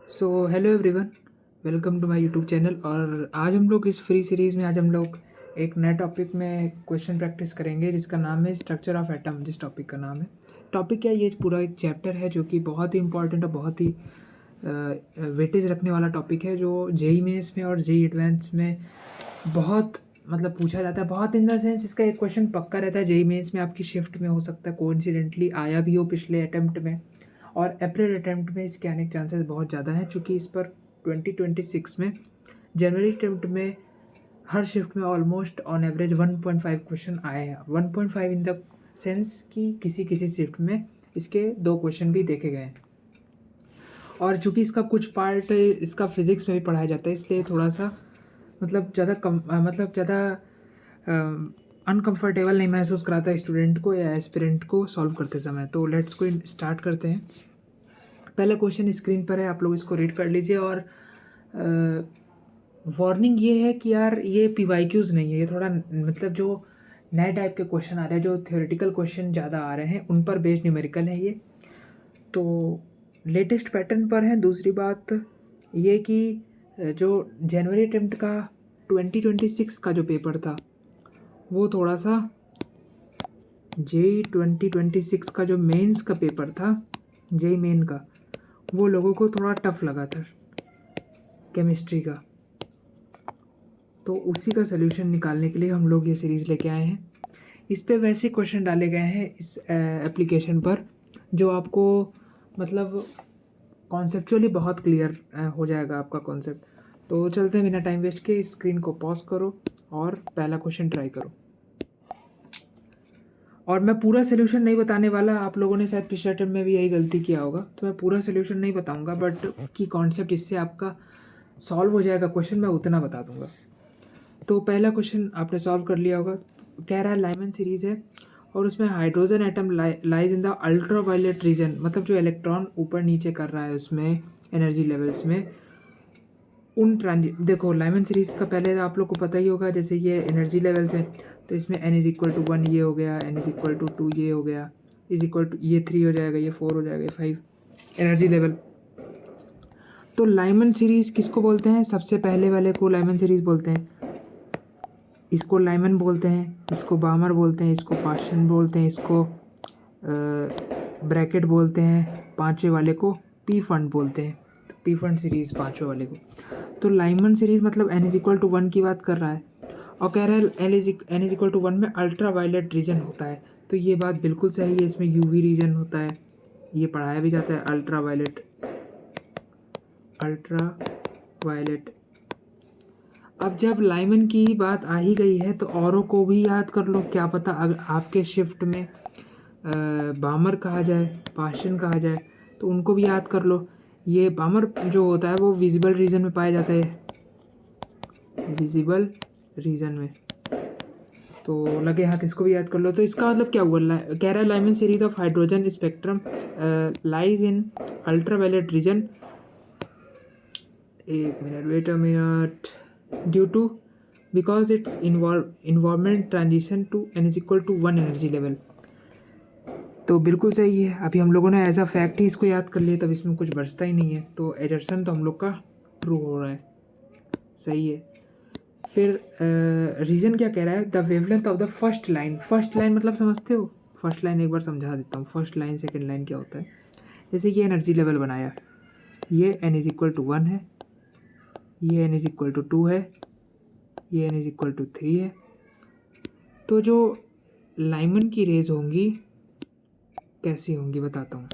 So hello everyone, welcome to my YouTube channel. और आज हम लोग इस फ्री सीरीज़ में आज हम लोग एक नए टॉपिक में क्वेश्चन प्रैक्टिस करेंगे जिसका नाम है स्ट्रक्चर ऑफ एटम। जिस टॉपिक का नाम है, टॉपिक क्या है, ये पूरा एक चैप्टर है जो कि बहुत ही इंपॉर्टेंट और बहुत ही वेटेज रखने वाला टॉपिक है, जो जेई मेंस में और जेई एडवांस में बहुत मतलब पूछा जाता है। बहुत इन द सेंस इसका एक क्वेश्चन पक्का रहता है। जेई मेंस में आपकी शिफ्ट में हो सकता है, कोइंसिडेंटली आया भी हो पिछले अटेम्प्ट में, और अप्रैल अटेम्प्ट में इसके आने के चांसेस बहुत ज़्यादा हैं, चूँकि इस पर 2026 में जनवरी अटेम्प्ट में हर शिफ्ट में ऑलमोस्ट ऑन एवरेज 1.5 क्वेश्चन आए हैं। 1.5 इन द सेंस कि किसी किसी शिफ्ट में इसके 2 क्वेश्चन भी देखे गए हैं। और चूँकि इसका कुछ पार्ट इसका फिज़िक्स में भी पढ़ाया जाता है, इसलिए थोड़ा सा मतलब ज़्यादा अनकंफर्टेबल नहीं महसूस कराता स्टूडेंट को या एस्पिरेंट को सॉल्व करते समय। तो लेट्स को स्टार्ट करते हैं। पहला क्वेश्चन स्क्रीन पर है, आप लोग इसको रीड कर लीजिए। और वार्निंग ये है कि यार ये पीवाईक्यूज़ नहीं है, ये थोड़ा मतलब जो नए टाइप के क्वेश्चन आ रहे हैं, जो थ्योरेटिकल क्वेश्चन ज़्यादा आ रहे हैं, उन पर बेस्ड न्यूमेरिकल है ये। तो लेटेस्ट पैटर्न पर है। दूसरी बात ये कि जो जनवरी अटेम्प्ट का 2026 का जो पेपर था, वो थोड़ा सा जेई 2026 का जो मेंस का पेपर था, जेई मेन का, वो लोगों को थोड़ा टफ लगा था केमिस्ट्री का। तो उसी का सलूशन निकालने के लिए हम लोग ये सीरीज़ लेके आए हैं। इस पे वैसे क्वेश्चन डाले गए हैं इस एप्लीकेशन पर जो आपको मतलब कॉन्सेप्चुअली बहुत क्लियर हो जाएगा आपका कॉन्सेप्ट। तो चलते हैं बिना टाइम वेस्ट के, स्क्रीन को पॉज करो और पहला क्वेश्चन ट्राई करो। और मैं पूरा सोल्यूशन नहीं बताने वाला, आप लोगों ने शायद पिछले अटेम्प्ट में भी यही गलती किया होगा, तो मैं पूरा सोल्यूशन नहीं बताऊंगा, बट की कॉन्सेप्ट इससे आपका सॉल्व हो जाएगा क्वेश्चन, मैं उतना बता दूंगा। तो पहला क्वेश्चन आपने सॉल्व कर लिया होगा। कह रहा है लाइमन सीरीज़ है और उसमें hydrogen atom lies in the ultraviolet region, मतलब जो इलेक्ट्रॉन ऊपर नीचे कर रहा है उसमें एनर्जी लेवल्स में उन देखो लाइमन सीरीज़ का पहले आप लोग को पता ही होगा, जैसे ये एनर्जी लेवल्स है, तो इसमें n इज इक्वल टू 1 ये हो गया, n इज इक्वल टू 2 ये हो गया, इज इक्वल टू ये 3 हो जाएगा, ये 4 हो जाएगा, ये 5 एनर्जी लेवल। तो लाइमन सीरीज़ किसको बोलते हैं? सबसे पहले वाले को लाइमन सीरीज़ बोलते हैं, इसको लाइमन बोलते हैं, इसको बामर बोलते हैं, इसको पार्शन बोलते हैं, इसको ब्रैकेट बोलते हैं, पाँचवें वाले को पी फंड बोलते हैं। तो पी फंड सीरीज़ पाँचवें वाले को। तो लाइमन सीरीज़ मतलब n इज इक्वल टू 1 की बात कर रहा है और कह रहा है n इज इक्वल टू 1 में अल्ट्रा वायलेट रीजन होता है। तो ये बात बिल्कुल सही है, इसमें यूवी रीजन होता है, ये पढ़ाया भी जाता है अल्ट्रा वायलेट। अब जब लाइमन की बात आ ही गई है तो औरों को भी याद कर लो, क्या पता अगर आपके शिफ्ट में बामर कहा जाए, पाशन कहा जाए, तो उनको भी याद कर लो। ये बामर जो होता है वो विजिबल रीजन में पाया जाता है, विजिबल रीजन में, तो लगे हाथ इसको भी याद कर लो। तो इसका मतलब क्या हुआ? कह रहा है Lyman series of hydrogen spectrum lies in ultraviolet region, एक minute, wait a minute, due to because its involvement transition to n is equal to 1 energy level. तो बिल्कुल सही है, अभी हम लोगों ने एज अ फैक्ट ही इसको याद कर लिया, तब इसमें कुछ बचता ही नहीं है, तो एजर्सन तो हम लोग का ट्रू हो रहा है, सही है। फिर रीजन क्या कह रहा है? The wavelength of the first line. First line मतलब समझते हो? फर्स्ट लाइन एक बार समझा देता हूँ, फर्स्ट लाइन सेकेंड लाइन क्या होता है। जैसे ये एनर्जी लेवल बनाया, ये n इज इक्वल टू 1 है, ये n इज इक्वल टू 2 है, ये n इज इक्वल टू 3 है। तो जो लाइमन की रेज होंगी कैसी होंगी बताता हूँ।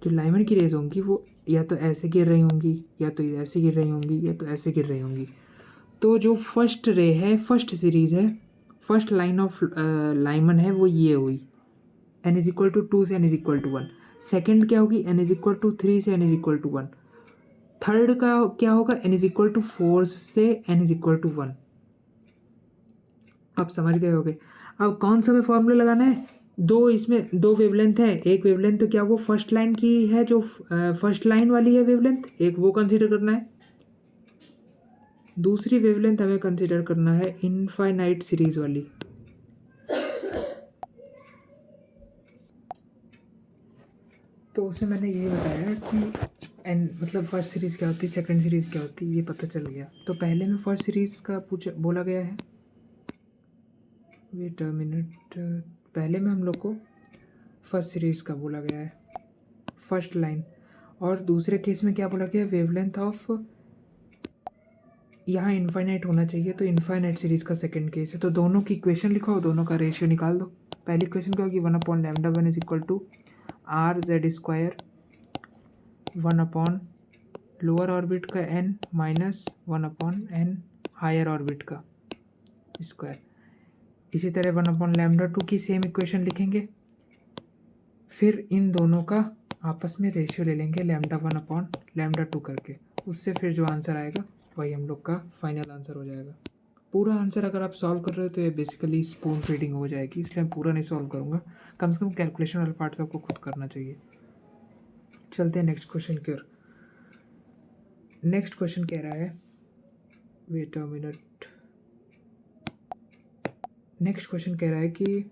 जो लाइमन की रेज होंगी वो या तो ऐसे गिर रही होंगी, या तो ऐसे गिर रही होंगी, या तो ऐसे गिर रही होंगी। तो जो फर्स्ट रे है, फर्स्ट सीरीज है, फर्स्ट लाइन ऑफ लाइमन है, वो ये हुई n इज इक्वल टू 2 से n is equal to 1। Second क्या होगी? n इज इक्वल टू 3 से n is equal to 1। Third का क्या होगा? n इज इक्वल टू 4 से n इज इक्वल टू 1। आप समझ गए होगे। अब कौन सा में फॉर्मूला लगाना है? दो, इसमें दो वेवलेंथ है, एक वेवलेंथ तो क्या वो फर्स्ट लाइन की है, जो फर्स्ट लाइन वाली है वेवलेंथ, एक वो कंसीडर करना है। दूसरी वेवलेंथ हमें कंसीडर करना है इनफाइनाइट सीरीज वाली। तो उसमें मैंने ये बताया कि एन मतलब फर्स्ट सीरीज़ क्या होती है, सेकंड सीरीज़ क्या होती है, ये पता चल गया। तो पहले में फर्स्ट सीरीज़ का बोला गया है, वेट अ मिनट, पहले में हम लोग को फर्स्ट सीरीज़ का बोला गया है, फर्स्ट लाइन। और दूसरे केस में क्या बोला गया, वेवलेंथ ऑफ, यहाँ इनफाइनाइट होना चाहिए, तो इनफाइनाइट सीरीज़ का सेकंड केस है। तो दोनों की इक्वेशन लिखो और दोनों का रेशियो निकाल दो। पहली इक्वेशन क्या होगी, 1/λ1 is equal to r z square 1 lower orbit का n minus 1/n higher orbit का स्क्वायर। इसी तरह 1/λ2 की सेम इक्वेशन लिखेंगे, फिर इन दोनों का आपस में रेशियो ले लेंगे λ1/λ2 करके, उससे फिर जो आंसर आएगा वही हम लोग का फाइनल आंसर हो जाएगा। पूरा आंसर अगर आप सॉल्व कर रहे हो तो ये बेसिकली स्पून फीडिंग हो जाएगी, इसलिए मैं पूरा नहीं सॉल्व करूँगा, कम से कम कैलकुलेशन वाला पार्ट तो आपको खुद करना चाहिए। चलते हैं नेक्स्ट क्वेश्चन की ओर। नेक्स्ट क्वेश्चन कह रहा है, wait a minute, next question कह रहा है कि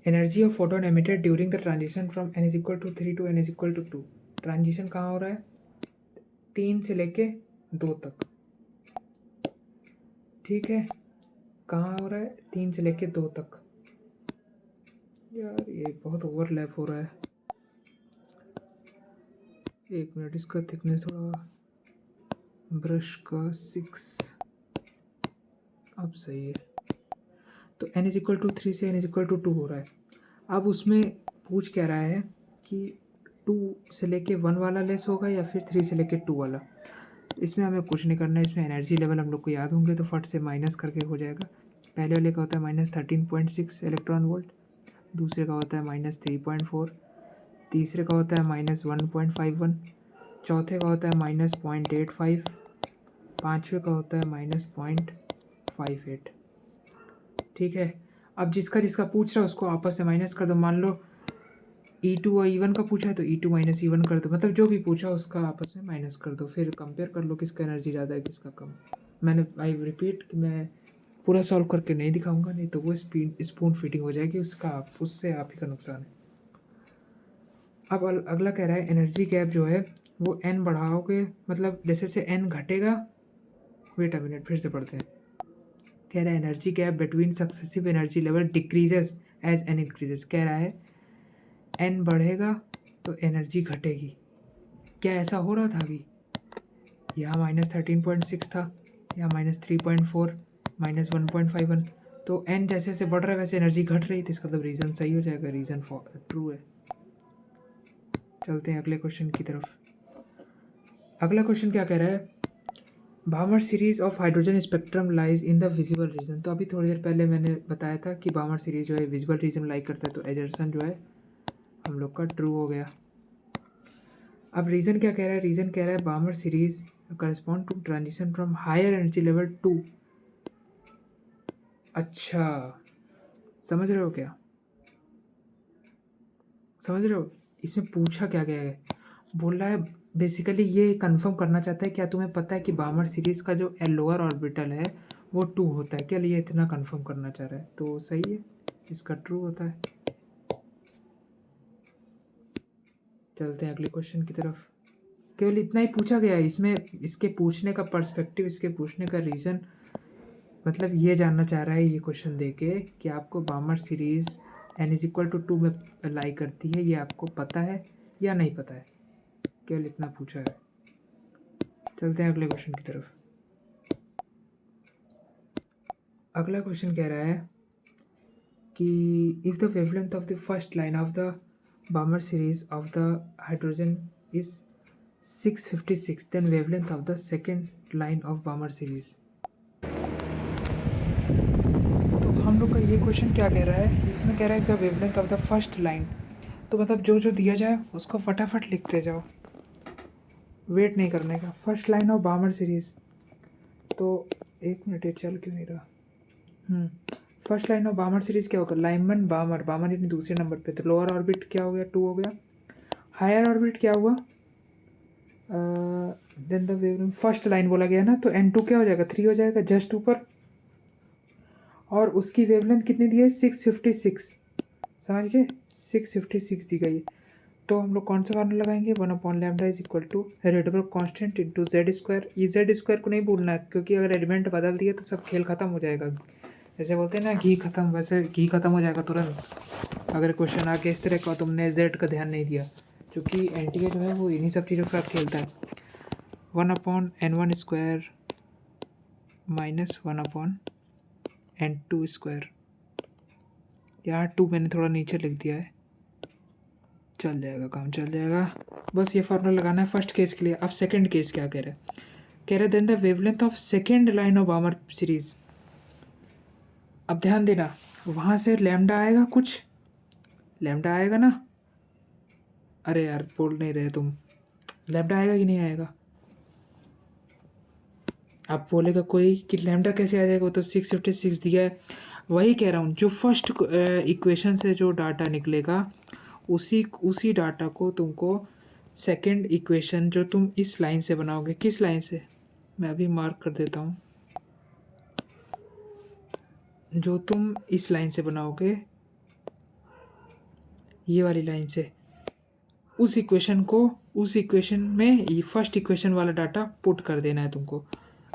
energy of photon emitted during the transition from n is equal to 3 टू n is equal to 2। Transition कहाँ हो रहा है, 3 से लेके 2 तक, ठीक है, कहाँ हो रहा है, 3 से लेके 2 तक। यार ये बहुत ओवरलैप हो रहा है, एक मिनट, इसका थिकनेस थोड़ा, ब्रश का 6, अब सही है। तो n इज इक्वल टू 3 से n इज इक्वल टू 2 हो रहा है। अब उसमें पूछ क्या रहा है कि 2 से लेके 1 वाला लेस होगा या फिर 3 से लेके 2 वाला। इसमें हमें कुछ नहीं करना है, इसमें एनर्जी लेवल हम लोग को याद होंगे तो फट से माइनस करके हो जाएगा। पहले वाले का होता है -13.6 इलेक्ट्रॉन वोल्ट, दूसरे का होता है -3.4, तीसरे का होता है -1.51, चौथे का होता है -0.85, पाँचवें का होता है -0.58। ठीक है, अब जिसका जिसका पूछ रहा है उसको आपस से माइनस कर दो। मान लो E2 और E1 का पूछा है तो E2 माइनस E1 कर दो, मतलब जो भी पूछा उसका आपस में माइनस कर दो, फिर कंपेयर कर लो किसका एनर्जी ज़्यादा है किसका कम। मैंने आई रिपीट, मैं पूरा सॉल्व करके नहीं दिखाऊंगा, नहीं तो वो स्पून फिटिंग हो जाएगी, उससे आप ही का नुकसान है। अब अगला कह रहा है एनर्जी गैप जो है वो n बढ़ाओगे, मतलब जैसे से n घटेगा, वेट अ मिनट फिर से पढ़ते हैं। कह रहा है energy gap between successive energy level decreases as n increases. कह रहा है n बढ़ेगा तो एनर्जी घटेगी। क्या ऐसा हो रहा था अभी, यहाँ -13.6 था, यहाँ -3.4, -1.51, तो n जैसे जैसे बढ़ रहा है वैसे एनर्जी घट रही थी, इसका मतलब रीज़न सही हो जाएगा, रीज़न ट्रू है। चलते हैं अगले क्वेश्चन की तरफ। अगला क्वेश्चन क्या कह रहा है, Balmer series of hydrogen spectrum lies in the visible region. तो अभी थोड़ी देर पहले मैंने बताया था कि बामर सीरीज जो है विजिबल रीजन लाई करता है, तो एजर्सन जो है हम लोग का ट्रू हो गया। अब रीज़न क्या कह रहा है, रीज़न कह रहा है Balmer series correspond to transition from higher energy level to. अच्छा, समझ रहे हो क्या, समझ रहे हो, इसमें पूछा क्या गया है, बोल रहा है बेसिकली ये कंफर्म करना चाहता है क्या तुम्हें पता है कि बामर सीरीज का जो लोअर ऑर्बिटल है वो 2 होता है क्या, ये इतना कंफर्म करना चाह रहा है, तो सही है, इसका ट्रू होता है। चलते हैं अगले क्वेश्चन की तरफ। केवल इतना ही पूछा गया है इसमें, इसके पूछने का पर्सपेक्टिव, इसके पूछने का रीज़न, मतलब ये जानना चाह रहा है ये क्वेश्चन देके कि आपको Balmer series n is equal to 2 में लाई करती है, ये आपको पता है या नहीं पता है, केवल इतना पूछा है। चलते हैं अगले क्वेश्चन की तरफ। अगला क्वेश्चन कह रहा है कि if the wavelength of the first line of the बामर series of the hydrogen is 656, then wavelength of the second line of Balmer series. तो हम लोग का ये क्वेश्चन क्या कह रहा है, इसमें कह रहा है the wavelength of the first line, तो मतलब जो जो दिया जाए उसको फटाफट लिखते जाओ, वेट नहीं करने का। First line of Balmer series, तो एक मिनट, ये चल क्यों नहीं रहा। First line of Balmer series क्या होगा, लाइमन बामर, बामर यानी दूसरे नंबर पे, तो लोअर ऑर्बिट क्या हो गया, 2 हो गया। हायर ऑर्बिट क्या हुआ, then the wavelength first line बोला गया ना, तो n2 क्या हो जाएगा, 3 हो जाएगा जस्ट ऊपर, और उसकी वेवलेंथ कितनी दी है, 656, समझ गए, 656 दी गई है। तो हम लोग कौन सा फार्मूला लगाएंगे, 1/λ is equal to Rydberg constant into z square. ये जेड स्क्वायर को नहीं भूलना है, क्योंकि अगर एलिमेंट बदल दिया तो सब खेल खत्म हो जाएगा। जैसे बोलते हैं ना घी खत्म, वैसे घी खत्म हो जाएगा तुरंत अगर क्वेश्चन आके इस तरह का तुमने जेड का ध्यान नहीं दिया, क्योंकि एनटीए जो है वो इन्हीं सब चीज़ों के साथ खेलता है। 1/n1 square minus 1/n2 square. यहाँ 2 मैंने थोड़ा नीचे लिख दिया है, चल जाएगा, काम चल जाएगा। बस ये फार्मूला लगाना है फर्स्ट केस के लिए। अब सेकंड केस क्या कह रहे हैं, कह रहे then the wavelength of second line of Balmer series. अब ध्यान देना, वहाँ से लैम्डा आएगा, कुछ लैम्डा आएगा ना। अरे यार बोल नहीं रहे तुम, लैम्डा आएगा कि नहीं आएगा। आप बोलेगा कोई कि लैम्डा कैसे आ जाएगा, वो तो 656 दिया है। वही कह रहा हूँ, जो फर्स्ट इक्वेशन से जो डाटा निकलेगा उसी डाटा को तुमको सेकंड इक्वेशन जो तुम इस लाइन से बनाओगे, किस लाइन से, मैं अभी मार्क कर देता हूँ, जो तुम इस लाइन से बनाओगे, ये वाली लाइन से, उस इक्वेशन में ये फर्स्ट इक्वेशन वाला डाटा पुट कर देना है तुमको,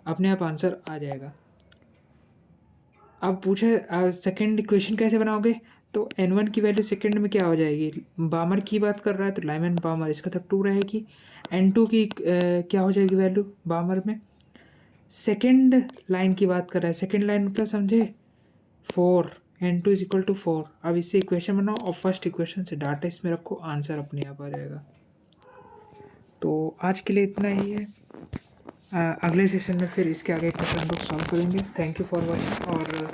अपने आप आंसर आ जाएगा। अब पूछे सेकंड इक्वेशन कैसे बनाओगे, तो n1 की वैल्यू सेकंड में क्या हो जाएगी, बामर की बात कर रहा है तो लाइमन बामर, इसका तो 2 रहेगी। n2 की क्या हो जाएगी वैल्यू बामर में, सेकंड लाइन की बात कर रहा है, सेकंड लाइन मतलब समझे 4, n2 इज इक्वल टू 4। अब इससे इक्वेशन बनाओ और फर्स्ट इक्वेशन से डाटा इसमें रखो, आंसर अपने आप आ जाएगा। तो आज के लिए इतना ही है, अगले सेशन में फिर इसके आगे क्वेश्चन लोग सॉल्व करेंगे। Thank you for watching. और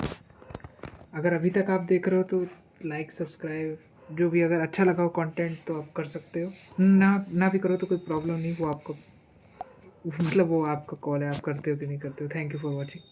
अगर अभी तक आप देख रहे हो तो लाइक सब्सक्राइब, जो भी अगर अच्छा लगा हो कंटेंट तो आप कर सकते हो, ना भी करो तो कोई प्रॉब्लम नहीं, वो आपको मतलब वो आपका कॉल है, आप करते हो कि नहीं करते हो। Thank you for watching.